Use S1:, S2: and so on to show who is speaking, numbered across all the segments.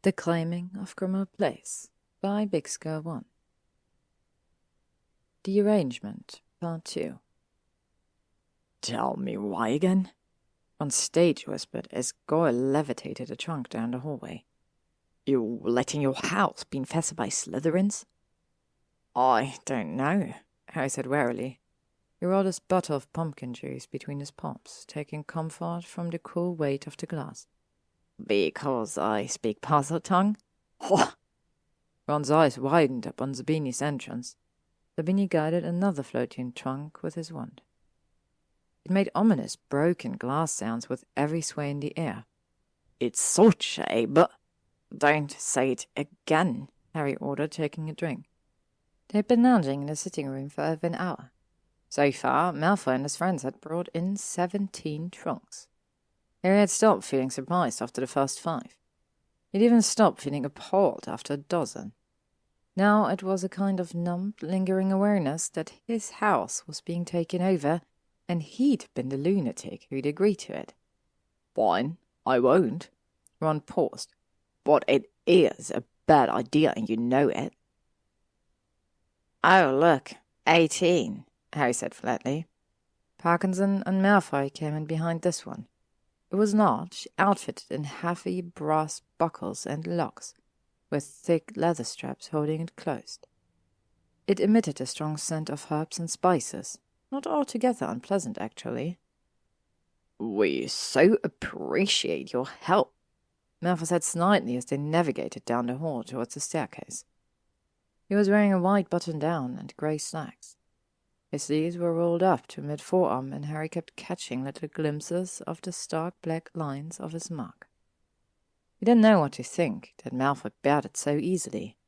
S1: The Claiming of Grimmauld Place by bixgirl1. The Arrangement, Part 2.
S2: Tell me why again?
S1: On stage whispered as Goyle levitated a trunk down the hallway.
S2: You letting your house be infested by Slytherins?
S1: I don't know, Harry said warily. He rolled his bottle of pumpkin juice between his palms, taking comfort from the cool weight of the glass.
S2: Because I speak puzzle tongue?
S1: Ho! Ron's eyes widened upon Zabini's entrance. Zabini guided another floating trunk with his wand. It made ominous broken glass sounds with every sway in the air.
S2: It's such a but...
S1: Don't say it again, Harry ordered, taking a drink. They had been lounging in the sitting room for over an hour. So far, Malfoy and his friends had brought in 17 trunks. Harry had stopped feeling surprised after the first 5. He'd even stopped feeling appalled after a dozen. Now it was a kind of numb, lingering awareness that his house was being taken over, and he'd been the lunatic who'd agreed to it.
S2: Fine, I won't.
S1: Ron paused.
S2: But it is a bad idea, and you know it.
S1: Oh, look, 18, Harry said flatly. Parkinson and Malfoy came in behind this one. It was large, outfitted in heavy brass buckles and locks, with thick leather straps holding it closed. It emitted a strong scent of herbs and spices, not altogether unpleasant, actually.
S2: We so appreciate your help,
S1: Malfoy said snidely as they navigated down the hall towards the staircase. He was wearing a white button-down and grey slacks. His sleeves were rolled up to mid-forearm, and Harry kept catching little glimpses of the stark black lines of his mug. He didn't know what to think, that Malfoy bared it so easily.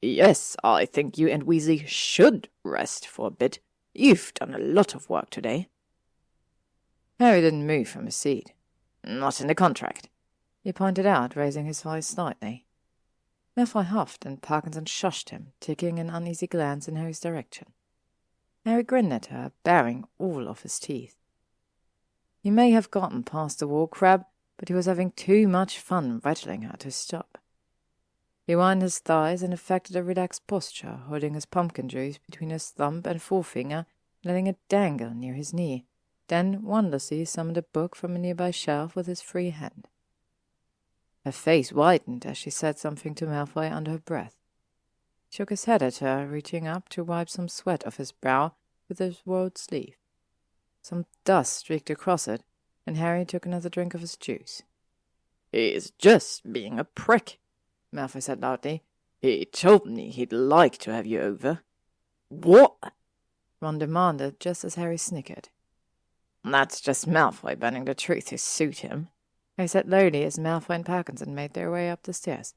S2: Yes, I think you and Weasley should rest for a bit. You've done a lot of work today.
S1: Harry didn't move from his seat.
S2: Not in the contract,
S1: he pointed out, raising his voice slightly. Malfoy huffed, and Parkinson shushed him, taking an uneasy glance in Harry's direction. Harry grinned at her, baring all of his teeth. He may have gotten past the wall crab, but he was having too much fun rattling her to stop. He wound his thighs and affected a relaxed posture, holding his pumpkin juice between his thumb and forefinger, letting it dangle near his knee, then wondrously summoned a book from a nearby shelf with his free hand. Her face whitened as she said something to Malfoy under her breath. He shook his head at her, reaching up to wipe some sweat off his brow with his rolled sleeve. Some dust streaked across it, and Harry took another drink of his juice.
S2: He's just being a prick, Malfoy said loudly. He told me he'd like to have you over. What?
S1: Ron demanded, just as Harry snickered.
S2: That's just Malfoy bending the truth to suit him,
S1: Harry said lowly as Malfoy and Parkinson made their way up the stairs.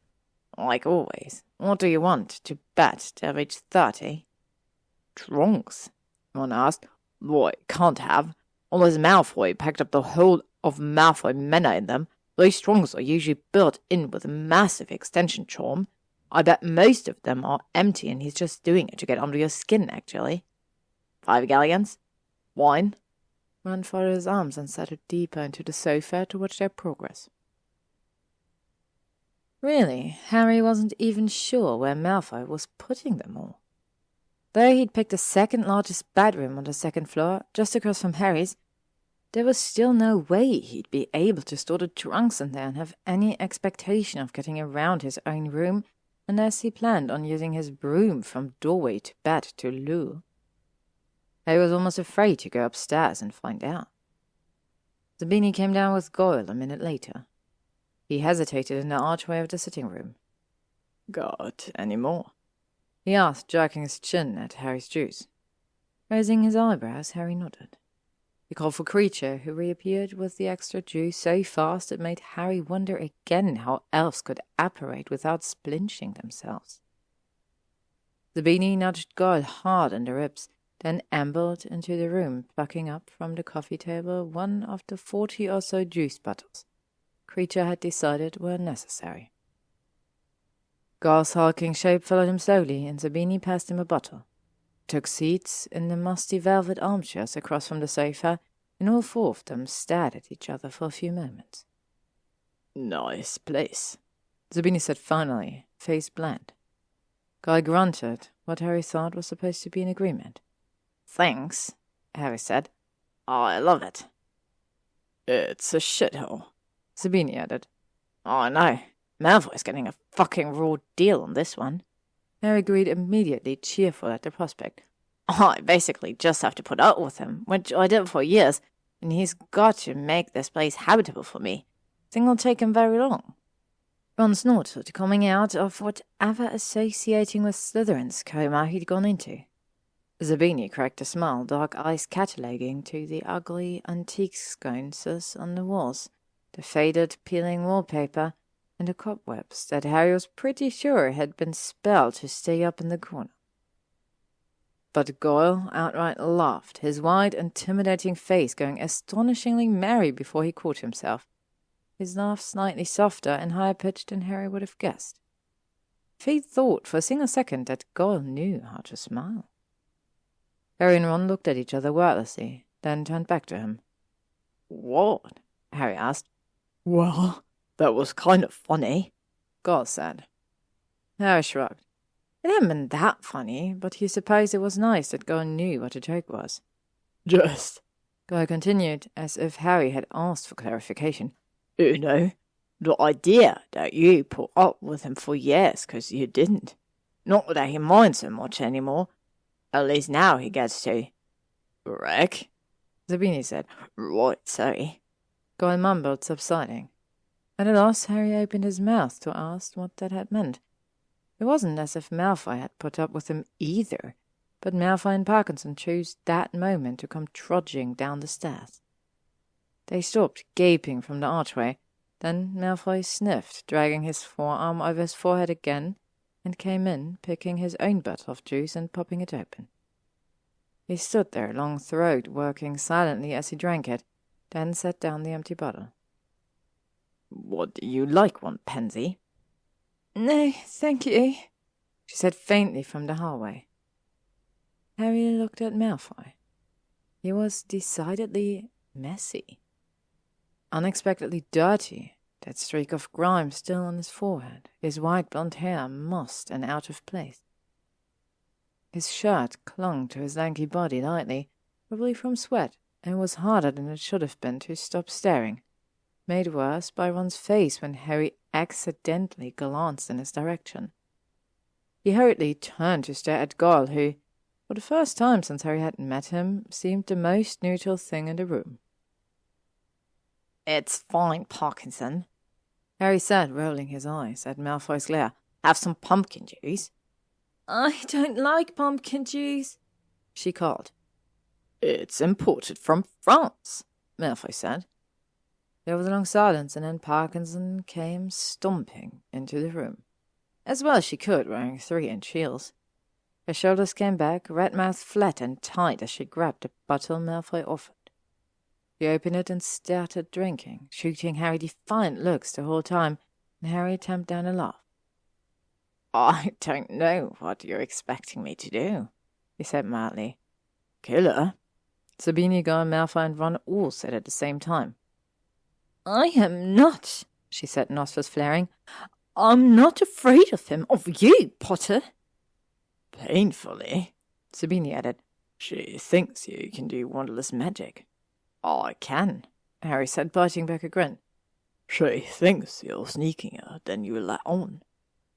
S2: Like always. What do you want, to bet they'll reach 30? Trunks? Ron asked. Boy, can't have. Unless Malfoy packed up the whole of Malfoy Manor in them. Those trunks are usually built in with a massive extension charm. I bet most of them are empty and he's just doing it to get under your skin, actually. 5 galleons? Wine?
S1: Ron folded his arms and settled deeper into the sofa to watch their progress. Really, Harry wasn't even sure where Malfoy was putting them all. Though he'd picked the second largest bedroom on the second floor, just across from Harry's, there was still no way he'd be able to store the trunks in there and have any expectation of getting around his own room unless he planned on using his broom from doorway to bed to loo. Harry was almost afraid to go upstairs and find out. Zabini came down with Goyle a minute later. He hesitated in the archway of the sitting room.
S2: Got any more?
S1: He asked, jerking his chin at Harry's juice. Raising his eyebrows, Harry nodded. He called for Creature, who reappeared with the extra juice so fast it made Harry wonder again how elves could apparate without splinching themselves. Zabini nudged Goyle hard in the ribs, then ambled into the room, plucking up from the coffee table one of the 40 or so juice bottles Creature had decided were necessary. Goyle's hulking shape followed him slowly, and Zabini passed him a bottle. Took seats in the musty velvet armchairs across from the sofa, and all 4 of them stared at each other for a few moments.
S2: Nice place,
S1: Zabini said finally, face bland. Guy grunted what Harry thought was supposed to be an agreement.
S2: Thanks, Harry said. I love it.
S3: It's a shithole,
S1: Zabini added.
S2: I know. Malfoy's getting a fucking raw deal on this one.
S1: Harry agreed immediately, cheerful at the prospect.
S2: I basically just have to put up with him, which I did for years, and he's got to make this place habitable for me. Think it'll take him very long.
S1: Ron snorted, coming out of whatever associating with Slytherin's coma he'd gone into. Zabini cracked a smile, dark eyes cataloguing to the ugly antique sconces on the walls, the faded, peeling wallpaper, and the cobwebs that Harry was pretty sure had been spelled to stay up in the corner. But Goyle outright laughed, his wide, intimidating face going astonishingly merry before he caught himself, his laugh slightly softer and higher-pitched than Harry would have guessed. Fate thought for a single second that Goyle knew how to smile. Harry and Ron looked at each other wordlessly, then turned back to him.
S2: What? Harry asked.
S3: Well, that was kind of funny,
S1: Goyle said. Harry shrugged. It hadn't been that funny, but he supposed it was nice that Goyle knew what a joke was.
S3: Just,
S1: Goyle continued, as if Harry had asked for clarification.
S3: you know, the idea that you put up with him for years 'cause you didn't. Not that he minds so much anymore. At least now he gets to. Wreck?
S1: Zabini said.
S3: Right, sorry.
S1: Goyle mumbled, subsiding. At a loss, Harry opened his mouth to ask what that had meant. It wasn't as if Malfoy had put up with him either, but Malfoy and Parkinson chose that moment to come trudging down the stairs. They stopped, gaping from the archway. Then Malfoy sniffed, dragging his forearm over his forehead again, and came in, picking his own bottle of juice and popping it open. He stood there, long-throated, working silently as he drank it, then set down the empty bottle.
S2: What do you like, one, Pansy?
S1: No, thank you, she said faintly from the hallway. Harry looked at Malfoy. He was decidedly messy. Unexpectedly dirty, that streak of grime still on his forehead, his white blonde hair mossed and out of place. His shirt clung to his lanky body lightly, probably from sweat, and was harder than it should have been to stop staring, made worse by Ron's face when Harry accidentally glanced in his direction. He hurriedly turned to stare at Goyle, who, for the first time since Harry had met him, seemed the most neutral thing in the room.
S2: It's fine, Parkinson,
S1: Harry said, rolling his eyes at Malfoy's glare.
S2: Have some pumpkin juice.
S1: I don't like pumpkin juice, she called.
S3: It's imported from France,
S1: Malfoy said. There was a long silence, and then Parkinson came stomping into the room, as well as she could, wearing 3-inch heels. Her shoulders came back, red mouth flat and tight as she grabbed the bottle Malfoy offered. He opened it and started drinking, shooting Harry defiant looks the whole time, and Harry tamped down a laugh.
S2: I don't know what you're expecting me to do, he said mildly.
S3: Kill her?
S1: Zabini, Goyle, Malfoy, and Ron all said at the same time.
S4: I am not, she said, nostrils flaring. I'm not afraid of him, of you, Potter.
S3: Painfully,
S1: Zabini added.
S3: She thinks you can do wondrous magic.
S1: I can, Harry said, biting back a grin.
S3: She thinks you're sneakier than you let on,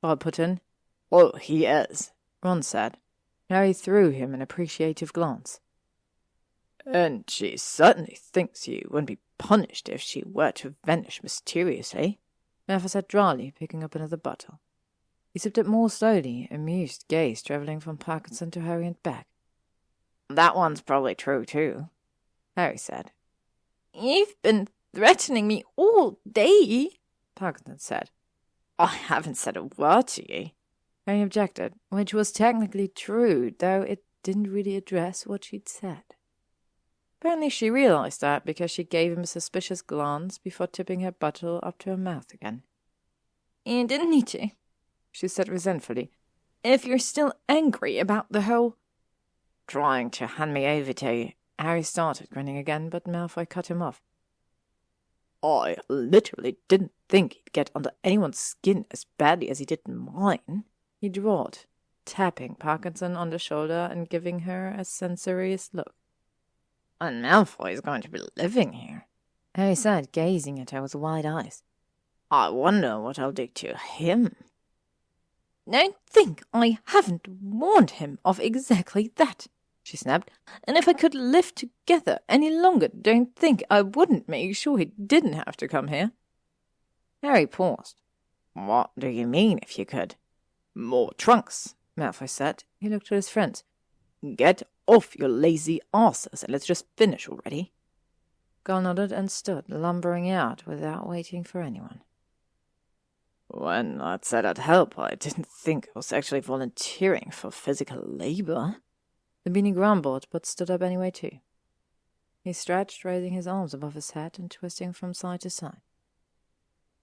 S1: Goyle put in.
S3: Oh, he is,
S1: Ron said. Harry threw him an appreciative glance.
S3: And she certainly thinks you wouldn't be punished if she were to vanish mysteriously,
S1: Malfoy said dryly, picking up another bottle. He sipped it more slowly, amused gaze travelling from Parkinson to Harry and back.
S2: That one's probably true, too,
S1: Harry said.
S4: You've been threatening me all day,
S1: Parkinson said.
S2: I haven't said a word to you,
S1: Harry objected, which was technically true, though it didn't really address what she'd said. Apparently she realized that because she gave him a suspicious glance before tipping her bottle up to her mouth again.
S4: You didn't need to,
S1: she said resentfully.
S4: If you're still angry about the whole...
S2: Trying to hand me over to you,
S1: Harry started, grinning again, but Malfoy cut him off.
S3: I literally didn't think he'd get under anyone's skin as badly as he did mine,
S1: he drawled, tapping Parkinson on the shoulder and giving her a censorious look.
S3: And Malfoy is going to be living here,
S1: Harry said, gazing at her with wide eyes.
S3: I wonder what I'll do to him.
S4: Don't think I haven't warned him of exactly that, she snapped. And if I could live together any longer, don't think I wouldn't make sure he didn't have to come here.
S1: Harry paused.
S3: What do you mean, if you could?
S1: More trunks, Malfoy said. He looked at his friends.
S3: Get off your lazy asses and let's just finish already.
S1: Gull nodded and stood, lumbering out without waiting for anyone.
S3: When I said I'd help, I didn't think I was actually volunteering for physical labor.
S1: The beanie grumbled, but stood up anyway too. He stretched, raising his arms above his head and twisting from side to side.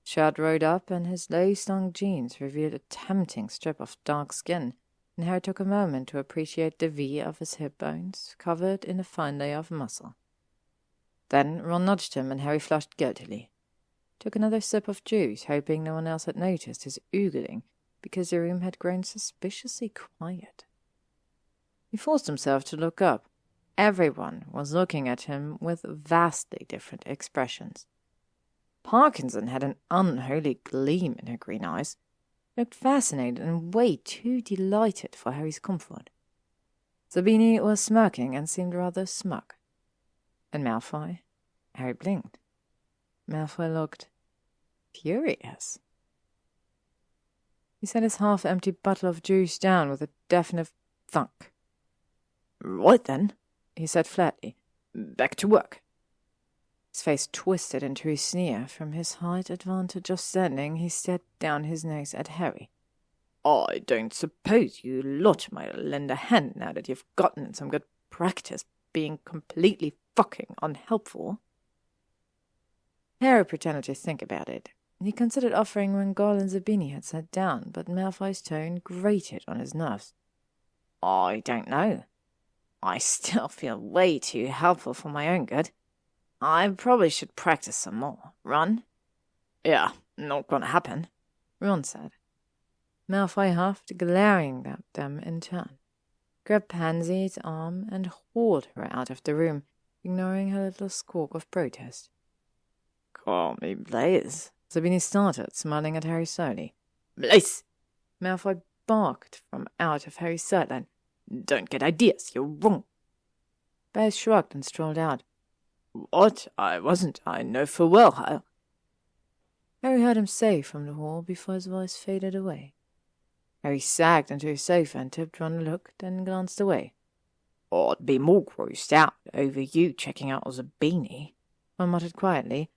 S1: Shirt rode up, and his low-slung jeans revealed a tempting strip of dark skin, and Harry took a moment to appreciate the V of his hip bones, covered in a fine layer of muscle. Then Ron nudged him, and Harry flushed guiltily. Took another sip of juice, hoping no one else had noticed his oogling, because the room had grown suspiciously quiet. He forced himself to look up. Everyone was looking at him with vastly different expressions. Parkinson had an unholy gleam in her green eyes, looked fascinated and way too delighted for Harry's comfort. Zabini was smirking and seemed rather smug. And Malfoy? Harry blinked. Malfoy looked furious. He set his half-empty bottle of juice down with a definite thunk.
S3: Right then,
S1: he said flatly.
S3: Back to work.
S1: His face twisted into a sneer. From his height advantage of standing, he stared down his nose at Harry.
S3: I don't suppose you lot might lend a hand now that you've gotten in some good practice being completely fucking unhelpful.
S1: Harry pretended to think about it. He considered offering when Gall and Zabini had sat down, but Malfoy's tone grated on his nerves.
S3: I don't know. I still feel way too helpful for my own good. I probably should practice some more. Ron? Yeah, not gonna happen,
S1: Ron said. Malfoy huffed, glaring at them in turn, grabbed Pansy's arm and hauled her out of the room, ignoring her little squawk of protest.
S3: Call me Blaze,
S1: Zabini started, smiling at Harry slowly.
S3: Blaze!
S1: Malfoy barked from out of Harry's sideline.
S3: Don't get ideas, you're wrong.
S1: Blaze shrugged and strolled out.
S3: What? I wasn't. I know full well how.
S1: Harry heard him say from the hall before his voice faded away. Harry sagged into his sofa and tipped Ron a look, then glanced away.
S3: I'd be more grossed out over you checking out as a beanie,
S1: Ron muttered quietly.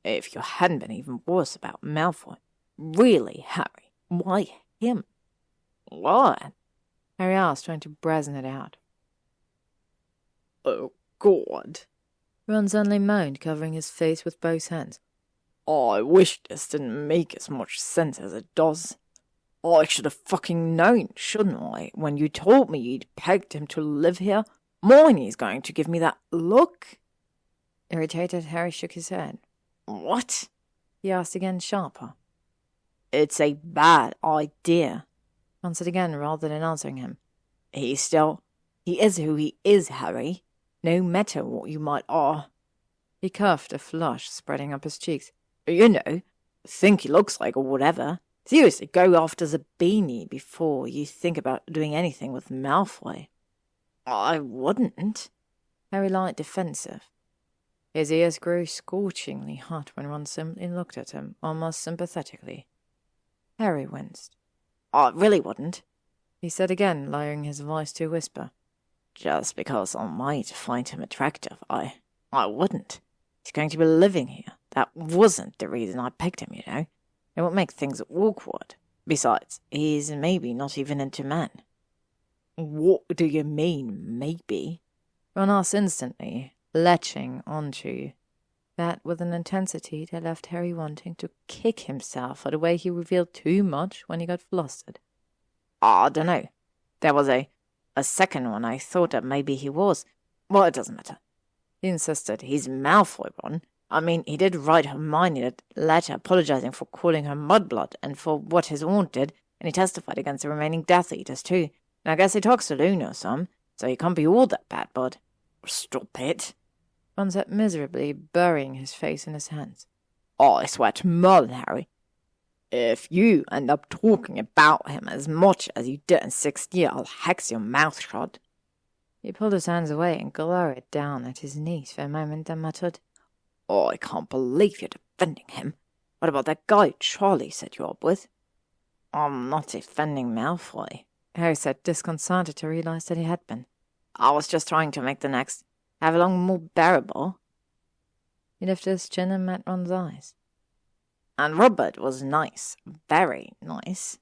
S3: If you hadn't been even worse about Malfoy. Really, Harry, why him? What?
S1: Harry asked, trying to brazen it out.
S3: Oh, God.
S1: Ron suddenly moaned, covering his face with both hands.
S3: I wish this didn't make as much sense as it does. I should have fucking known, shouldn't I, when you told me you'd pegged him to live here? Hermione's going to give me that look.
S1: Irritated, Harry shook his head.
S3: What?
S1: He asked again, sharper.
S3: It's a bad idea,
S1: Ron said again, rather than answering him.
S3: He is who he is, Harry. No matter what you might
S1: He coughed, a flush spreading up his cheeks.
S3: You know, think he looks like or whatever. Seriously, go after Zabini before you think about doing anything with Malfoy. I wouldn't.
S1: Harry lied defensive. His ears grew scorchingly hot when Ron simply looked at him, almost sympathetically. Harry winced.
S3: I really wouldn't,
S1: he said again, lowering his voice to a whisper.
S3: Just because I might find him attractive, I wouldn't. He's going to be living here. That wasn't the reason I picked him, you know. It would make things awkward. Besides, he's maybe not even into men. What do you mean, maybe?
S1: Ron asked instantly, latching onto that with an intensity that left Harry wanting to kick himself for the way he revealed too much when he got flustered.
S3: I don't know. There was a second one I thought that maybe he was. Well, it doesn't matter.
S1: He insisted.
S3: He's Malfoy, Ron. I mean, he did write Hermione that letter apologizing for calling her mudblood and for what his aunt did, and he testified against the remaining Death Eaters too. And I guess he talks to Luna some, so he can't be all that bad, bud. Stop it,
S1: Ron said miserably, burying his face in his hands.
S3: I swear to Merlin, Harry, if you end up talking about him as much as you did in 6th year, I'll hex your mouth shut.
S1: He pulled his hands away and glowered down at his niece for a moment and muttered,
S3: I can't believe you're defending him. What about that guy Charlie set you up with? I'm not defending Malfoy,
S1: Harry said, disconcerted to realize that he had been.
S3: I was just trying to make the next Avalon more bearable.
S1: He lifted his chin and met Ron's eyes.
S3: And Robert was nice, very nice,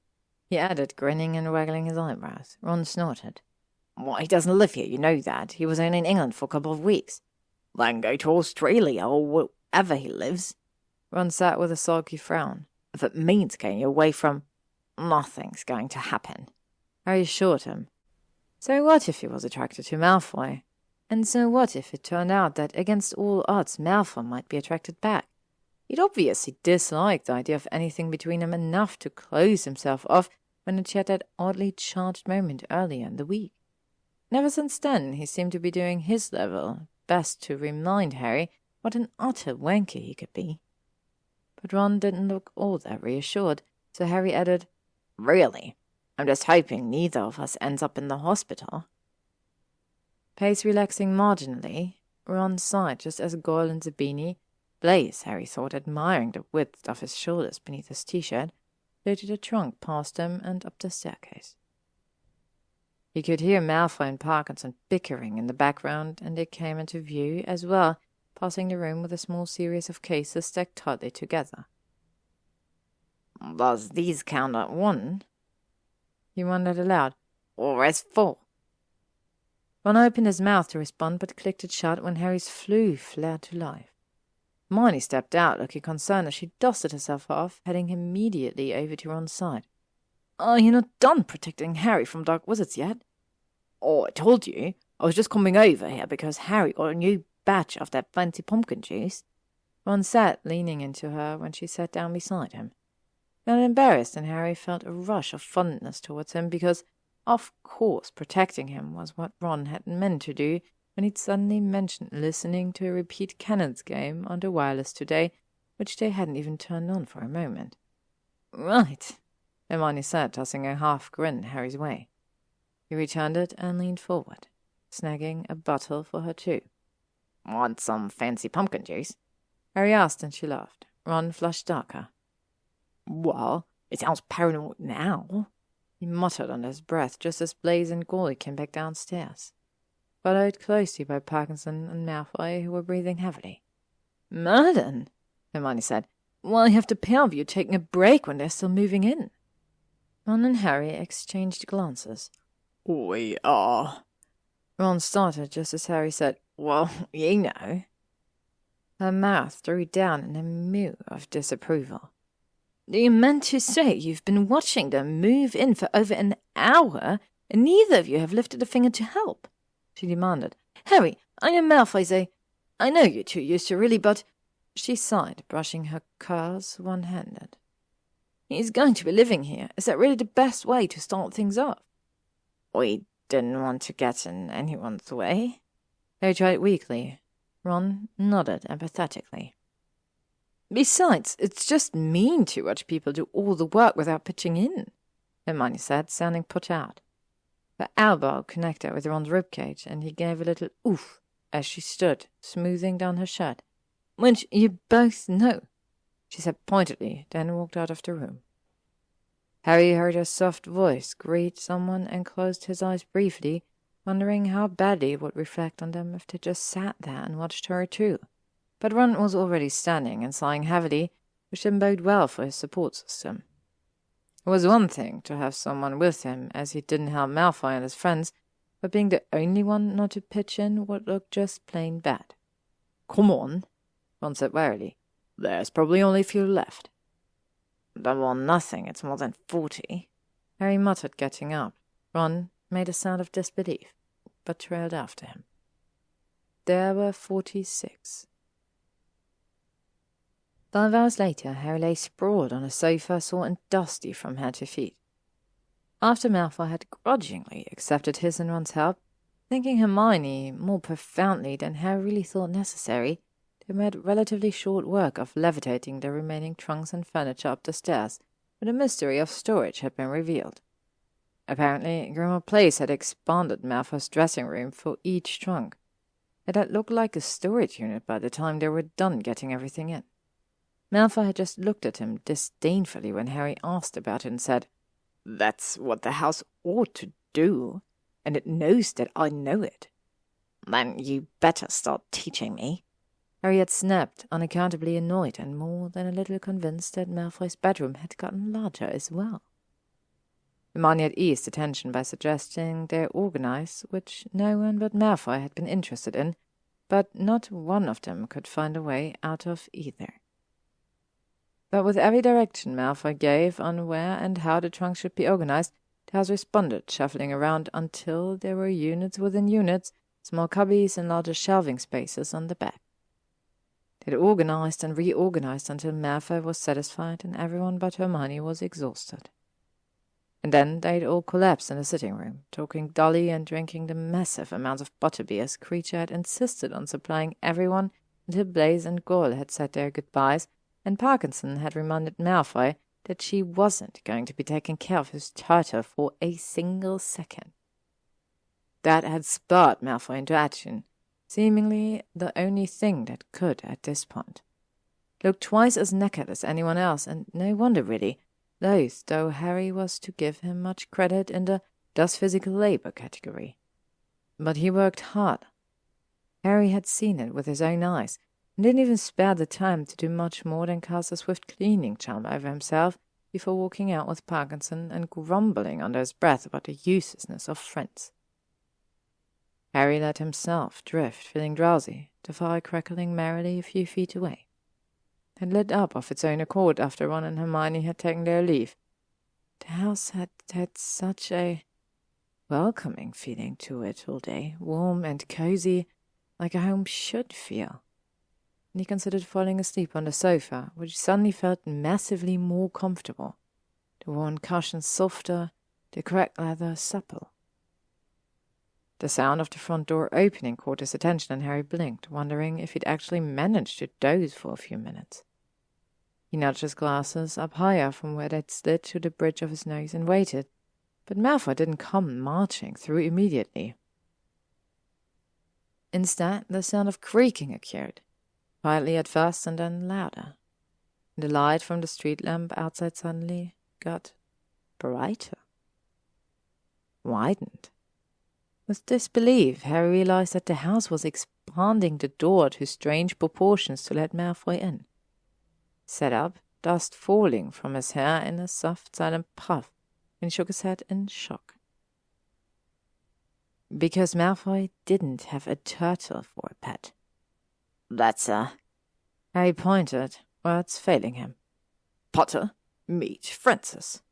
S1: he added, grinning and waggling his eyebrows. Ron snorted.
S3: Well, he doesn't live here, you know that. He was only in England for a couple of weeks. Then go to Australia or wherever he lives.
S1: Ron sat with a sulky frown.
S3: If it means getting you away from... Nothing's going to happen.
S1: Harry assured him. So what if he was attracted to Malfoy? And so what if it turned out that against all odds Malfoy might be attracted back? He'd obviously disliked the idea of anything between them enough to close himself off when it had that oddly charged moment earlier in the week. And ever since then he seemed to be doing his level best to remind Harry what an utter wanker he could be. But Ron didn't look all that reassured, so Harry added,
S3: Really? I'm just hoping neither of us ends up in the hospital.
S1: Pace relaxing marginally, Ron sighed just as Goyle and Zabini, Blaise, Harry thought, admiring the width of his shoulders beneath his t-shirt, floated a trunk past him and up the staircase. He could hear Malfoy and Parkinson bickering in the background, and they came into view as well, passing the room with a small series of cases stacked tightly together.
S3: Does these count at 1?
S1: He wondered aloud.
S3: Or as 4?
S1: Ron opened his mouth to respond, but clicked it shut when Harry's flue flared to life. Hermione stepped out, looking concerned as she dusted herself off, heading immediately over to Ron's side.
S2: Are you not done protecting Harry from dark wizards yet?
S3: Oh, I told you. I was just coming over here because Harry got a new batch of that fancy pumpkin juice.
S1: Ron sat, leaning into her when she sat down beside him. He felt embarrassed, and Harry felt a rush of fondness towards him because, of course, protecting him was what Ron had meant to do when he'd suddenly mentioned listening to a repeat Cannons game on the wireless today, which they hadn't even turned on for a moment.
S2: Right,
S1: Hermione said, tossing a half-grin Harry's way. He returned it and leaned forward, snagging a bottle for her too.
S3: Want some fancy pumpkin juice?
S1: Harry asked, and she laughed. Ron flushed darker.
S3: Well, it sounds paranoid now,
S1: he muttered under his breath just as Blaise and Goyle came back downstairs, followed closely by Parkinson and Malfoy, who were breathing heavily.
S2: Merlin, Hermione said. Why have the pair of you taking a break when they're still moving in?
S1: Ron and Harry exchanged glances.
S3: We are.
S1: Ron started just as Harry said,
S3: Well, you know.
S1: Her mouth drew down in a mew of disapproval.
S2: Do you mean to say you've been watching them move in for over an hour, and neither of you have lifted a finger to help? She demanded. Harry, I am Malfoy. I know you two used to really, but...
S1: She sighed, brushing her curls one-handed.
S2: He's going to be living here. Is that really the best way to start things off?
S3: We didn't want to get in anyone's way.
S1: They tried weakly. Ron nodded empathetically.
S2: Besides, it's just mean to watch people do all the work without pitching in,
S1: Hermione said, sounding put out. Her elbow connected with Ron's ribcage, and he gave a little oof as she stood, smoothing down her shirt.
S2: Which you both know,
S1: she said pointedly, then walked out of the room. Harry heard her soft voice greet someone and closed his eyes briefly, wondering how badly it would reflect on them if they just sat there and watched her too. But Ron was already standing and sighing heavily, which didn't bode well for his support system. It was one thing to have someone with him, as he didn't help Malfoy and his friends, but being the only one not to pitch in would look just plain bad.
S3: Come on,
S1: Ron said warily.
S3: There's probably only a few left. Don't want nothing, it's more than 40.
S1: Harry muttered, getting up. Ron made a sound of disbelief, but trailed after him. There were 46. 5 hours later, Harry lay sprawled on a sofa, sore and dusty from head to feet. After Malfoy had grudgingly accepted his and Ron's help, thinking Hermione more profoundly than Harry really thought necessary, they made relatively short work of levitating the remaining trunks and furniture up the stairs, where the mystery of storage had been revealed. Apparently, Grimmauld Place had expanded Malfoy's dressing room for each trunk. It had looked like a storage unit by the time they were done getting everything in. Malfoy had just looked at him disdainfully when Harry asked about it and said,
S3: "That's what the house ought to do, and it knows that I know it." "Then you better start teaching me."
S1: Harry had snapped, unaccountably annoyed and more than a little convinced that Malfoy's bedroom had gotten larger as well. Hermione had eased the tension by suggesting they organize, which no one but Malfoy had been interested in, but not one of them could find a way out of either. But with every direction Malfoy gave on where and how the trunks should be organized, the house responded, shuffling around until there were units within units, small cubbies and larger shelving spaces on the back. It organized and reorganized until Malfoy was satisfied and everyone but Hermione was exhausted. And then they'd all collapsed in the sitting room, talking dully and drinking the massive amounts of butterbeers Kreacher had insisted on supplying everyone until Blaise and Goyle had said their goodbyes, and Parkinson had reminded Malfoy that she wasn't going to be taking care of his turtle for a single second. That had spurred Malfoy into action, seemingly the only thing that could at this point. Looked twice as knackered as anyone else, and no wonder really, loath though Harry was to give him much credit in the does physical labor category. But he worked hard. Harry had seen it with his own eyes, and didn't even spare the time to do much more than cast a swift cleaning charm over himself before walking out with Parkinson and grumbling under his breath about the uselessness of friends. Harry let himself drift, feeling drowsy, the fire crackling merrily a few feet away. It lit up of its own accord after Ron and Hermione had taken their leave. The house had such a welcoming feeling to it all day, warm and cozy, like a home should feel. And he considered falling asleep on the sofa, which suddenly felt massively more comfortable, the worn cushions softer, the cracked leather supple. The sound of the front door opening caught his attention, and Harry blinked, wondering if he'd actually managed to doze for a few minutes. He nudged his glasses up higher from where they'd slid to the bridge of his nose and waited, but Malfoy didn't come marching through immediately. Instead, the sound of creaking occurred, quietly at first and then louder. The light from the street lamp outside suddenly got brighter, widened. With disbelief, Harry realized that the house was expanding the door to strange proportions to let Malfoy in. Sat up, dust falling from his hair in a soft, silent puff, and he shook his head in shock. Because Malfoy didn't have a turtle for a pet.
S3: "That's
S1: Harry pointed, words failing him.
S3: "Potter, meet Francis."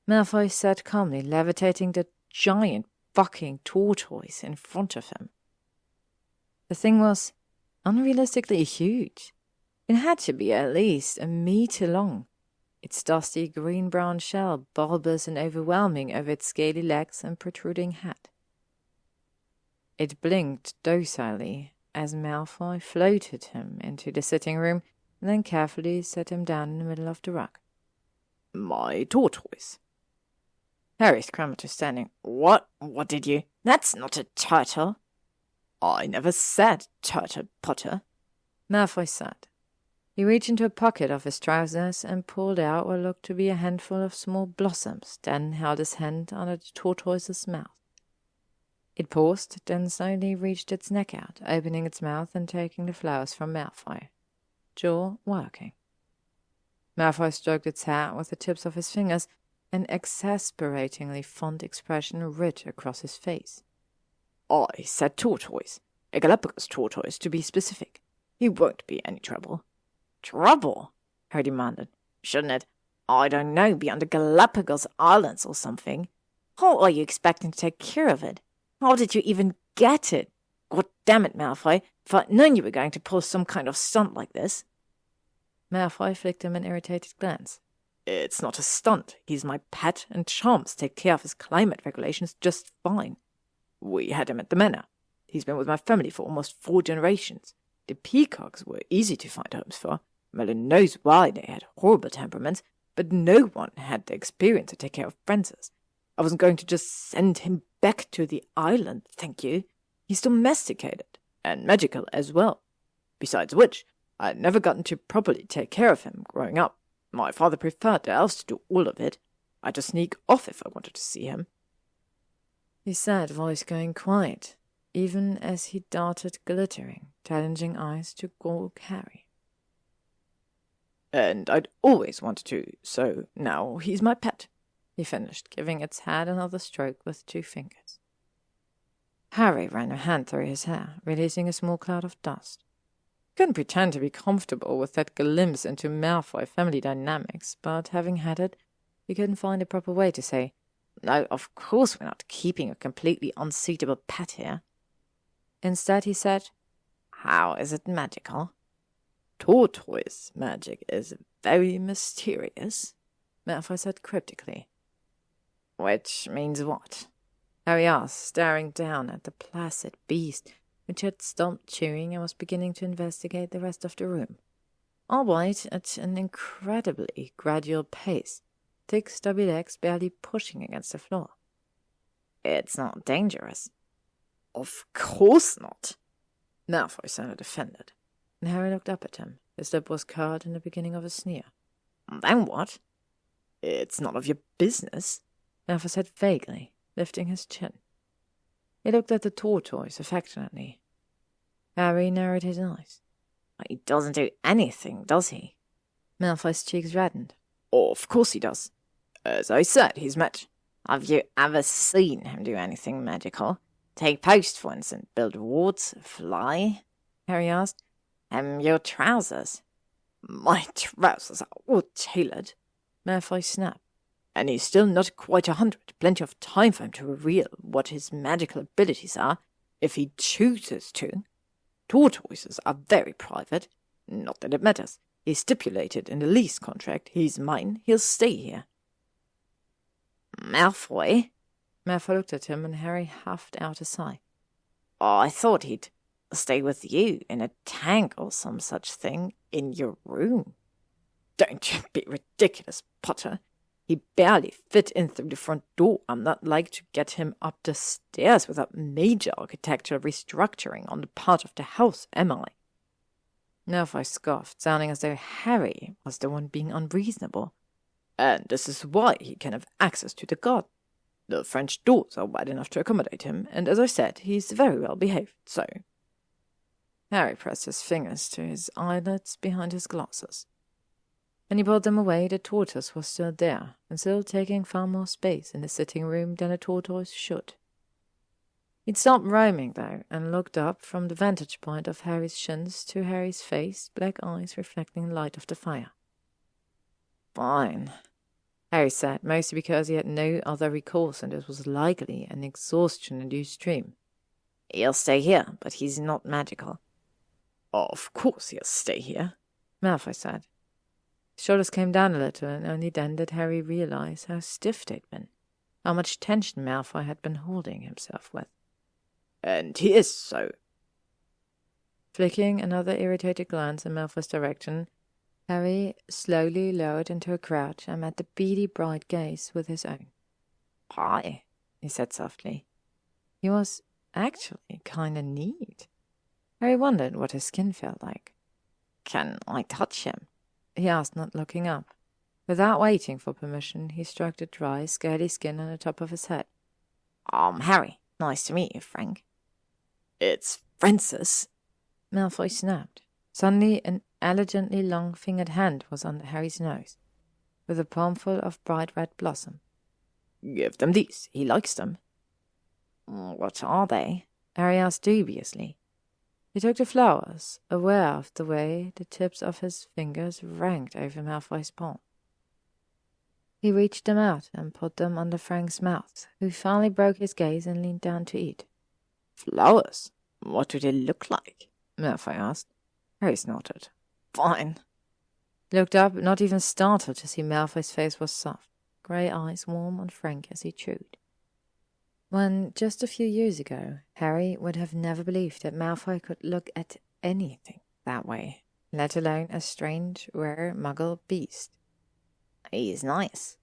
S1: Malfoy sat calmly, levitating the giant fucking tortoise in front of him. The thing was unrealistically huge. It had to be at least a meter long, its dusty green-brown shell bulbous and overwhelming over its scaly legs and protruding head. It blinked docilely as Malfoy floated him into the sitting room and then carefully set him down in the middle of the rug.
S3: "My tortoise."
S1: Harry scrambled to standing.
S3: What did you—"
S1: "That's not a turtle."
S3: "I never said turtle, Potter."
S1: Malfoy said. He reached into a pocket of his trousers and pulled out what looked to be a handful of small blossoms, then held his hand under the tortoise's mouth. It paused, then slowly reached its neck out, opening its mouth and taking the flowers from Malfoy, jaw working. Malfoy stroked its hair with the tips of his fingers, an exasperatingly fond expression writ across his face.
S3: "I said tortoise, a Galapagos tortoise to be specific. He won't be any trouble."
S1: "Trouble?"
S3: Harry demanded. "Shouldn't it, I don't know, be on the Galapagos Islands or something? How are you expecting to take care of it? How did you even get it? God damn it, Malfoy, if I'd known you were going to pull some kind of stunt like this."
S1: Malfoy flicked him an irritated glance.
S2: It's not a stunt. He's my pet, and charms take care of his climate regulations just fine. We had him at the manor. He's been with my family for almost 4 generations. The peacocks were easy to find homes for. Merlin knows why they had horrible temperaments, but no one had the experience to take care of Francis. I wasn't going to just send him back to the island, thank you. He's domesticated, and magical as well. Besides which, I had never gotten to properly take care of him growing up. My father preferred the elves to do all of it. I had to sneak off if I wanted to see him.
S1: His sad voice going quiet, even as he darted glittering, challenging eyes to gawk Harry.
S2: And I'd always wanted to, so now he's my pet,
S1: he finished, giving its head another stroke with 2 fingers. Harry ran a hand through his hair, releasing a small cloud of dust. He couldn't pretend to be comfortable with that glimpse into Malfoy family dynamics, but having had it, he couldn't find a proper way to say,
S2: "No, of course we're not keeping a completely unsuitable pet here."
S1: Instead he said,
S2: "How is it magical?" "Tortoise magic is very mysterious," Malfoy said cryptically. "Which means what?"
S1: Harry asked, staring down at the placid beast, which had stopped chewing and was beginning to investigate the rest of the room. Albeit at an incredibly gradual pace, thick stubby legs barely pushing against the floor.
S2: "It's not dangerous." "Of course not." Malfoy sounded offended,
S1: and Harry looked up at him. His lip was curled in the beginning of a sneer.
S2: "Then what?" "It's none of your business,"
S1: Malfoy said vaguely, lifting his chin. He looked at the tortoise affectionately. Harry narrowed his eyes.
S2: "He doesn't do anything, does he?"
S1: Malfoy's cheeks reddened.
S2: "Of course he does. As I said, he's Have you ever seen him do anything magical? Take post, for instance, build wards, fly?" Harry asked. Your trousers." "My trousers are all tailored," Malfoy snapped. "And he's still not quite 100. Plenty of time for him to reveal what his magical abilities are, if he chooses to. Tortoises are very private. Not that it matters. He's stipulated in the lease contract. He's mine. He'll stay here." "Malfoy?"
S1: Malfoy looked at him, and Harry huffed out a sigh.
S2: "Oh, I thought he'd stay with you in a tank or some such thing in your room." "Don't you be ridiculous, Potter. He barely fit in through the front door. I'm not like to get him up the stairs without major architectural restructuring on the part of the house, am I?"
S1: Malfoy scoffed, sounding as though Harry was the one being unreasonable.
S2: "And this is why he can have access to the garden. The French doors are wide enough to accommodate him, and as I said, he's very well behaved, so—"
S1: Harry pressed his fingers to his eyelids behind his glasses. When he pulled them away, the tortoise was still there, and still taking far more space in the sitting room than a tortoise should. He'd stopped roaming, though, and looked up from the vantage point of Harry's shins to Harry's face, black eyes reflecting the light of the fire.
S2: "Fine,"
S1: Harry said, mostly because he had no other recourse, and this was likely an exhaustion-induced dream.
S2: "He'll stay here, but he's not magical." "Of course he'll stay here,"
S1: Malfoy said. His shoulders came down a little, and only then did Harry realize how stiff they'd been, how much tension Malfoy had been holding himself with.
S2: "And he is so."
S1: Flicking another irritated glance in Malfoy's direction, Harry slowly lowered into a crouch and met the beady bright gaze with his own.
S2: "Hi,"
S1: he said softly. He was actually kind of neat. Harry wondered what his skin felt like.
S2: "Can I touch him?"
S1: he asked, not looking up. Without waiting for permission, he stroked the dry, scaly skin on the top of his head.
S2: Harry. Nice to meet you, Frank." "It's Francis,"
S1: Malfoy snapped. Suddenly, an elegantly long-fingered hand was under Harry's nose, with a palmful of bright red blossom.
S2: "Give them these. He likes them."
S1: "What are they?" Harry asked dubiously. He took the flowers, aware of the way the tips of his fingers ranked over Malfoy's palm. He reached them out and put them under Frank's mouth, who finally broke his gaze and leaned down to eat.
S2: "Flowers? What do they look like?"
S1: Malfoy asked. Harry snorted.
S2: "Fine."
S1: He looked up, not even startled to see Malfoy's face was soft, grey eyes warm and frank as he chewed. When, just a few years ago, Harry would have never believed that Malfoy could look at anything that way, let alone a strange, rare muggle beast.
S2: He's nice.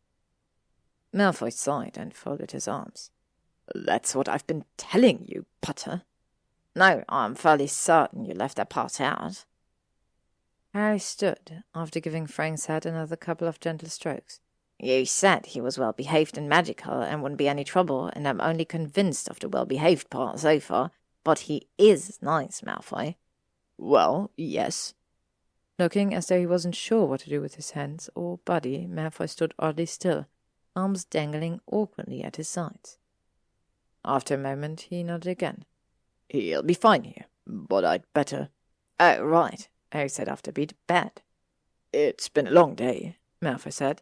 S1: Malfoy sighed and folded his arms.
S2: That's what I've been telling you, Potter. No, I'm fairly certain you left that part out.
S1: Harry stood, after giving Frank's head another couple of gentle strokes.
S2: You said he was well-behaved and magical and wouldn't be any trouble, and I'm only convinced of the well-behaved part so far, but he is nice, Malfoy. Well, yes.
S1: Looking as though he wasn't sure what to do with his hands or body, Malfoy stood oddly still, arms dangling awkwardly at his sides. After a moment, he nodded again.
S2: He'll be fine here, but I'd better...
S1: Oh, right, Harry said after a beat. Bed.
S2: It's been a long day, Malfoy said.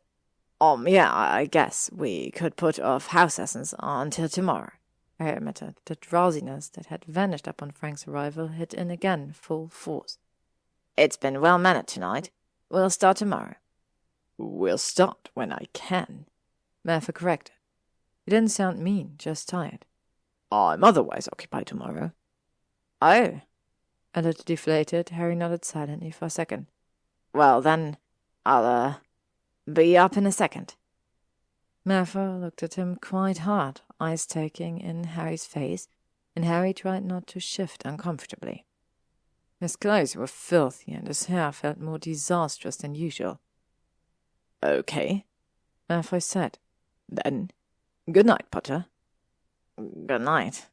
S2: Yeah, I guess we could put off house lessons until tomorrow,
S1: Harry admitted. The drowsiness that had vanished upon Frank's arrival hit in again full force.
S2: It's been well-mannered tonight. We'll start tomorrow.
S3: We'll start when I can,
S1: Malfoy corrected. He didn't sound mean, just tired.
S3: I'm otherwise occupied tomorrow.
S2: Oh.
S1: A little deflated, Harry nodded silently for a second.
S2: Well, then, I'll, be up in a second.
S1: Malfoy looked at him quite hard, eyes taking in Harry's face, and Harry tried not to shift uncomfortably. His clothes were filthy, and his hair felt more disastrous than usual.
S3: Okay,
S1: Malfoy said.
S3: Then, good night, Potter.
S2: Good night,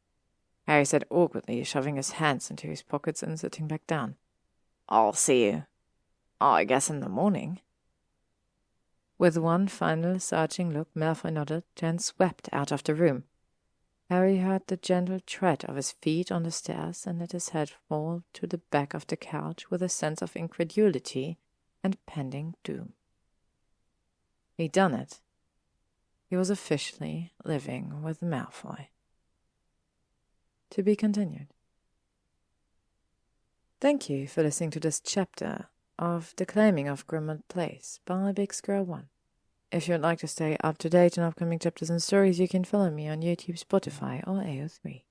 S1: Harry said awkwardly, shoving his hands into his pockets and sitting back down.
S2: I'll see you, I guess, in the morning.
S1: With one final searching look, Malfoy nodded, then swept out of the room. Harry heard the gentle tread of his feet on the stairs and let his head fall to the back of the couch with a sense of incredulity and pending doom. He'd done it. He was officially living with Malfoy. To be continued. Thank you for listening to this chapter of The Claiming of Grimmauld Place by bixgirl1. If you'd like to stay up to date on upcoming chapters and stories, you can follow me on YouTube, Spotify, or AO3.